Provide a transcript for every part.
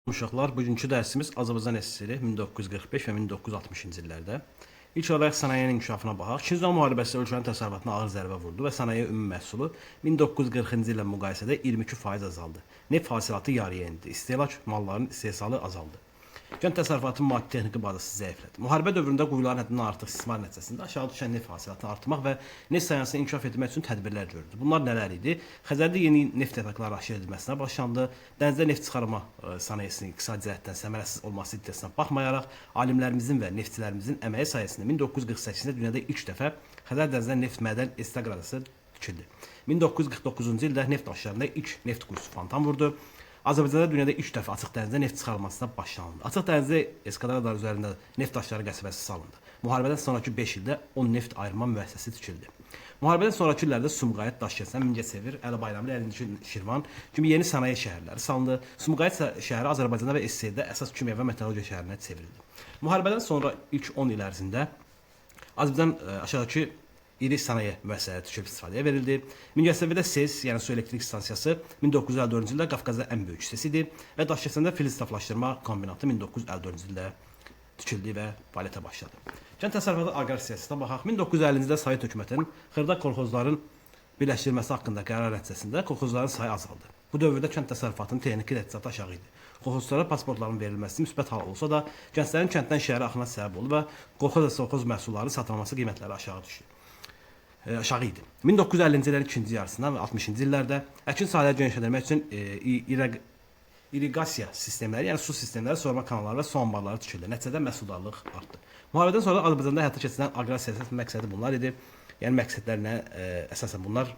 Uşaqlar, bugünkü dərsimiz Azərbaycan SSR 1945 və 1960-cı illərdə. İlk olaraq sənayenin inkişafına baxaq. İkinci Dünya müharibəsi ölkənin təsərrüfatına ağır zərbə vurdu və sənaye ümumi məhsulu 1940-cı illə müqayisədə 22% azaldı. Neft hasilatı yarıya indi. İstehlak mallarının istehsalı azaldı. Kənd təsərrüfatının maddi texniki bazası zəiflədi. Müharibə dövründə quyuların həddindən artıq istismar nəticəsində aşağı düşən neft hasilatını artırmaq və neft sahəsini inkişaf etdirmək üçün tədbirlər görüldü. Bunlar nələr idi? Xəzərdə yeni neft yataqları aşkar edilməsinə başlandı. Dənizdə neft çıxarma sənayesinin iqtisadi cəhətdən səmərəsiz olması iddiasına baxmayaraq, alimlərimizin və neftçilərimizin əməyi sayəsində 1948-də dünyada ilk dəfə Xəzər dənizindən neft mədən estaqrası tikildi. 1949-cu ildə neft aşkarında ilk neft quyusu fontan vurdu. Azərbaycanda dünyada ilk dəfə açıq dənizdə neft çıxarılmasına başlanıldı. Açıq dənizdə eskadra üzərində neft daşları qəsəbəsi salındı. Müharibədən sonraki 5 ildə 10 neft ayırma müəssisəsi tikildi. Müharibədən sonraki illərdə Sumqayıt, Daşkəsən, Mingəçevir, Əli Bayramlı, Əlinci, Şirvan kimi yeni sənaye şəhərləri salındı. Sumqayıt şəhəri Azərbaycanda və SSR-də əsas kimya və metallurgiya şəhərinə çevrildi. Müharibədən sonra ilk 10 il ərzində Azərbaycan aşağıdakı iri sənaye müəssisələri tikilib istifadəyə verildi. Mingəçevirdə SES, yəni su elektrik stansiyası 1954-cü ildə Qafqazda ən böyük hissəsi idi və Daşkəsəndə filiz saflaşdırma kombinatı 1954-cü ildə tikildi və fəaliyyətə başladı. Kənd təsərrüfatı aqrar siyasətinə baxaq. 1950-ci ildə Sovet hökumətinin xırda kolxozların birləşdirilməsi haqqında qərar nəticəsində kolxozların sayı azaldı. Bu dövrdə kənd təsərrüfatının texniki nəticəsi aşağı idi. Kolxozlara pasportların verilməsi müsbət hal olsa da, gənclərin kənddən şəhərə axına səbəb oldu və kolxoz məhsulları satılması qiymətləri aşağı düşdü. Aşağı idi. 1950-ci illərin ikinci yarısında və 60-cı illərdə əkin sahələri genişləndirmək üçün irriqasiya sistemləri, yəni su sistemləri, soyma kanalları və su anbarları tikildi. Nəticədə məhsuldarlıq artdı. Müharibədən sonra Azərbaycanda həyata keçirilən aqrar siyasətin məqsədi bunlar idi. Yəni məqsədlərinə əsasən bunlar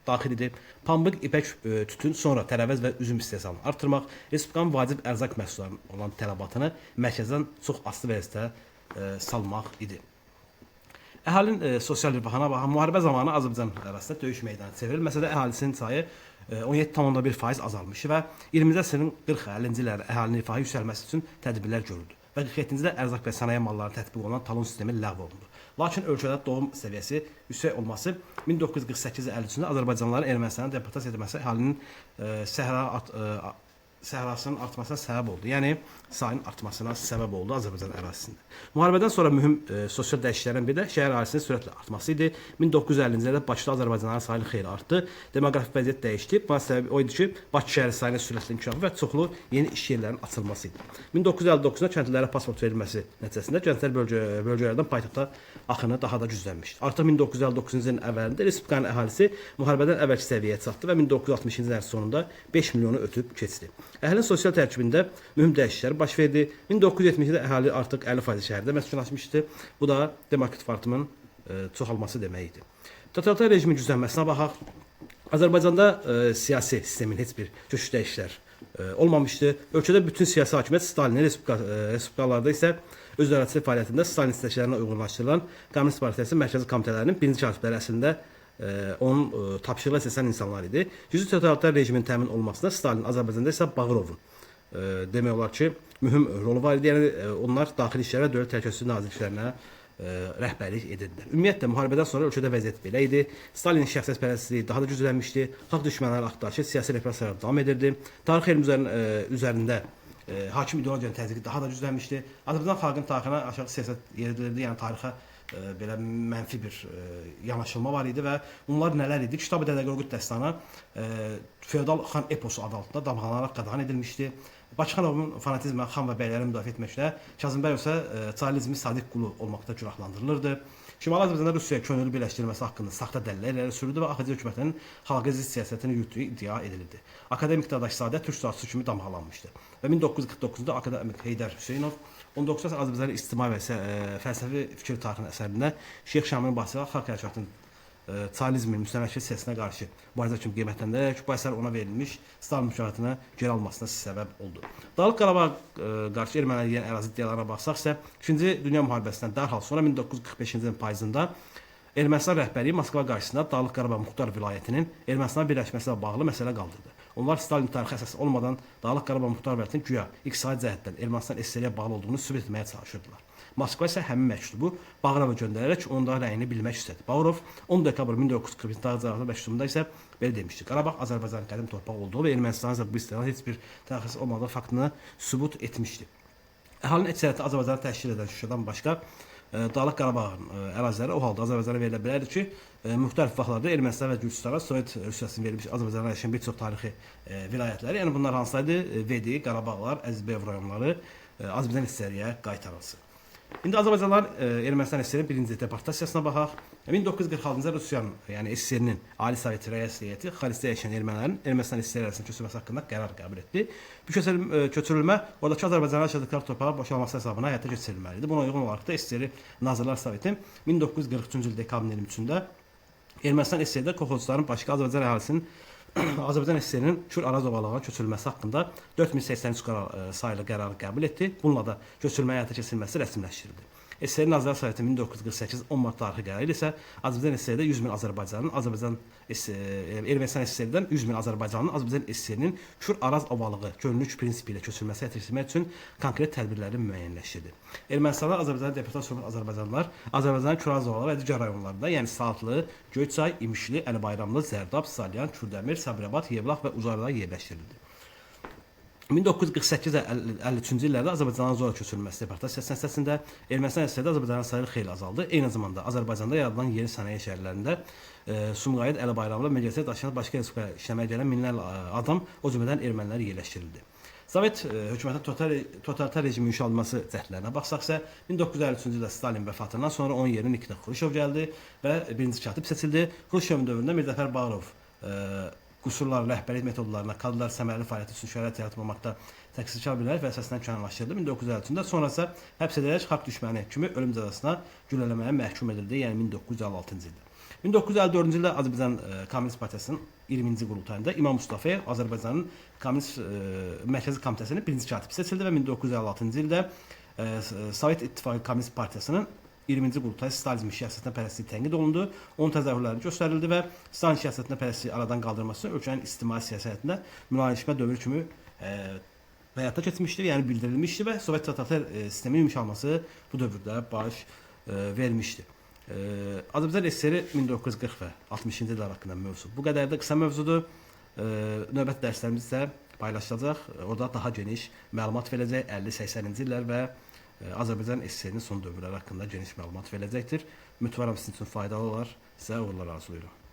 daxil idi. Pambıq, ipək, tütün, sonra tərəvəz və üzüm istehsalını artırmaq, respublikanın vacib ərzaq məhsullarının olan tələbatını mərkəzdən çox asılı vəziyyətə salmaq idi. Əhalinin sosial rifahına baxan müharibə zamanı Azərbaycan ərazisində döyüş meydanı çevrildi. Məsələdə əhalisinin sayı 17,1% azalmışdı və 20-ci əsrin 40-50-ci illərdə əhalinin rifahı yüksəlməsi üçün tədbirlər görüldü və 47-ci ildə ərzaq və sənaye malları tətbiq olunan talon sistemi ləğv olundu. Lakin ölkədə doğum səviyyəsi yüksək olması 1948-53-cü Azərbaycanlıların Ermənistana deportasiya edilməsi əhalinin səhrasının artmasına səbəb oldu. Yəni sayın artmasına səbəb oldu Azərbaycan ərazisində. Müharibədən sonra mühüm sosial dəyişikliklərdən biri də şəhər əhalisinin sürətlə artması idi. 1950-ci ildə Bakıda Azərbaycanlıların sayı xeyli artdı. Demoqrafik vəziyyət dəyişdi. Bunun səbəbi o idi ki, Bakı şəhəri sayının sürətli inkişafı və çoxlu yeni iş yerlərinin açılması idi. 1959-da kəndlilərə pasport verilməsi nəticəsində gənclər bölgələrdən paytaxta axını daha da güclənmişdi. Artıq 1959-cu ilin əvvəlində respublikanın əhalisi müharibədən əvvəlki səviyyəyə çatdı və 1960-cı illərin sonunda 5 milyonu ötüb keçdi. Əhalinin sosial tərkibində mühüm dəyişikliklər baş verdi. 1970-də əhali artıq 50% şəhərdə məskunlaşmışdı. Bu da demokratik artımın çoxalması demək idi. Totalitar rejimin güclənməsinə baxaq. Azərbaycanda siyasi sistemin heç bir köçüş dəyişikliklər olmamışdı. Ölkədə bütün siyasi hakimiyyət Stalinin respublikalarda isə öz dövlətçilik fəaliyyətində Stalin istəklərinə uyğunlaşdırılan Kommunist Partiyası mərkəzi komitələrinin birinci katibləri əslində onun tapşırıqla seçilən insanlar idi. Güclü totalitar rejimin təmin olmasında Stalin, Azərbaycanda isə Bağırovun demək olar ki, mühüm rolu var idi. Yəni onlar daxili işlər və dövlət təhlükəsizlik nazirliklərinə rəhbərlik edirdilər. Ümumiyyətlə müharibədən sonra ölkədə vəziyyət belə idi. Stalinin şəxsiyyətpərəstliyi daha da güclənmişdi. Xalq düşmənləri axtarışı siyasi repressiyalar davam edirdi. Tarix elmi üzərində hakim ideologiyanın təzyiqi daha da güclənmişdi. Azərbaycan xalqının tarixinə aşağı siyasət yeridilirdi. Yəni tarixə belə mənfi bir yanaşılma var idi və bunlar nələr idi? Kitab-ı Dədə Qorqud Dəstanı feodal xan eposu adı altında damğalanaraq qadağan edilmişdi. Bakıxanovun fanatizmə, xan və bəyləri müdafiə etməklə, Kazımbəyev isə çarizmi sadiq qulu olmaqda günahlandırılırdı. Şimali Azərbaycanda Rusiya könüllü birləşdirilməsi haqqında saxta dəlillər irəli sürüldü və AXC hökumətinin xalqa zidd siyasətini yürütdüyü iddia edilirdi. Akademik Dadaş Sadə türk casusü kimi damğalanmışdı və 1949-da akademik Heydər Hüseynov 19 əsr Azərbaycan ictimai və fəlsəfi fikir tarixinin əsərində Şeyx Şamilin bahsıyla xalq hərəkatının çarizmin müstəmləkə siyasətinə qarşı mübarizə kimi qiymətləndirərək bu əsər ona verilmiş Stalin mükafatına geri almasına səbəb oldu. Dağlıq Qarabağa qarşı ermənilərə yeni ərazi iddialarına baxsaqsə, 2-ci Dünya müharibəsindən dərhal sonra 1945-ci ilin payızında Ermənistan rəhbərliyi Moskva qarşısında Dağlıq Qarabağ Muxtar vilayətinin Ermənistana birləşməsi ilə bağlı məsələ qaldırdı. Onlar Stalin tarixi əsas olmadan Dağlıq Qarabağ Muxtar Dövlətinin güya iqtisadi cəhətdən Ermənistan SSR-yə bağlı olduğunu sübut etməyə çalışırdılar. Moskva isə həmin məktubu Bağırova göndərərək onda rəyini bilmək istədi. Bağırov 10 dekabr 1941 tarixli məktubunda isə belə demişdi: Qarabağ Azərbaycanın qədim torpağı olduğu və Ermənistanın isə bu istiqlal heç bir təxəssüs olmadığı faktını sübut etmişdi. Əhalinin əksəriyyəti Azərbaycanı təşkil edən Şuşadan başqa Dağlıq Qarabağın əraziləri o halda Azərbaycana verilə bilərdi ki, müxtəlif vaxtlarda Ermənistan və Gürcüstana Sovet Rusiyasının verilmiş Azərbaycana yaşayan bir çox tarixi vilayətləri, yəni bunlar hansılardı? Vedi, Qarabağlar, Əzizbəyev rayonları Azərbaycan SSR-yə qaytarılsın. İndi Azərbaycanlılar Ermənistan SSR-nin birinci deportasiyasına baxaq. 1946-cı ildə Rusiyanın, yəni SSR-nin Ali Sovet Rəis Heyəti xaricdə yaşayan ermənilərin Ermənistan SSR ərazisinin köçürülməsi haqqında qərar qəbul etdi. Bu köçürülmə oradakı Azərbaycanlı yaşadıkları torpaqlar boşalması hesabına həyata keçirilməlidir. Buna uyğun olaraq da SSR Nazirlər Soveti 1943-cü il dekabrın 23-də Ermənistan SSR-də kolxozçuların başqa Azərbaycan əhalisinin Azərbaycan SSR-nin Kür Araz ovalığına köçürülməsi haqqında 4083 sayılı qərarı qəbul etdi. Bununla da köçürülməyə həyata keçirilməsi rəsmiləşdirildi. SSR Nazirlər Soveti 1948 10 mart tarixi qərarı ilə isə Azərbaycan SSR-də 100 min Azərbaycanın, Ermənistan SSR-dən 100 min Azərbaycanın Azərbaycan SSR-nin Kür Araz ovalığı könüllülük prinsipi ilə köçürülməsi həyata keçirilmək üçün konkret tədbirləri müəyyənləşdirdi. Ermənistanlar Azərbaycana deportasiya olunmuş Azərbaycanlılar Azərbaycanın Kür Araz ovalığı və digər rayonlarında, yəni Saatlı, Göyçay, İmişli, Əlibayramlı, Zərdab, Salyan, Kürdəmir, Sabirabad, Yevlax və Uzaylıda yerləşdirildi. 1948 və 53-cü illərdə Azərbaycanın zorla köçürülməsi deportasiyası nəticəsində Ermənistan SSR-də Azərbaycanın sayı xeyli azaldı. Eyni zamanda Azərbaycanda yaradılan yeni sənaye şəhərlərində Sumqayıt, Əlibayramlı, Megəsə daşıyan başqa respublikaya işləməyə gələn minlərlə adam, o cümlədən ermənilər yerləşdirildi. Sovet hökumətinin totalitar rejimin inşalması cəhdlərinə baxsaq isə 1953-cü ildə Stalin vəfatından sonra onun yerinə Nikita Xruşov gəldi və birinci katib seçildi. Xruşovun dövründə Mirzəfər Bağırov qüsurlar, rəhbərlik metodlarına, kadrlar səmərəli fəaliyyət üçün şərait yaratmamaqda təqsirkar bilinərək və əsasından kənarlaşdırıldı. 1953-cü ildə sonrası həbs edilərək xalq düşməni kimi ölüm cəzasına güllələməyə məhkum edildi, yəni 1956-cı ildə. 1954-cü ildə Azərbaycan Komünist Partiyasının 20-ci qurultayında İmam Mustafayev Azərbaycanın Komünist Mərkəzi Komitəsinin birinci katibi seçildi və 1956-cı ildə Sovet İttifaqı Komünist Partiyasının 20-ci qurultay Stalizm siyasətinə pərəstliyi tənqid olundu, onun təzahürləri göstərildi və Stalin siyasətinə pərəstliyi aradan qaldırması ölkənin ictimai siyasətində mülayimləşmə dövrü kimi həyata keçmişdir, yəni bildirilmişdir və Sovet totalitar sistemin yumşalması bu dövrdə baş vermişdir. Azərbaycan SSR 1940 və 60-cı illər haqqında mövzu bu qədər də qısa mövzudur. Növbəti dərslərimiz isə paylaşılacaq. Orada daha geniş məlumat verəcək 50-80-ci illər və Azərbaycan SSR-nin son dövrləri haqqında geniş məlumat verəcəkdir. Ümidvaram sizin üçün faydalı olar. Sizə uğurlar arzulayıram.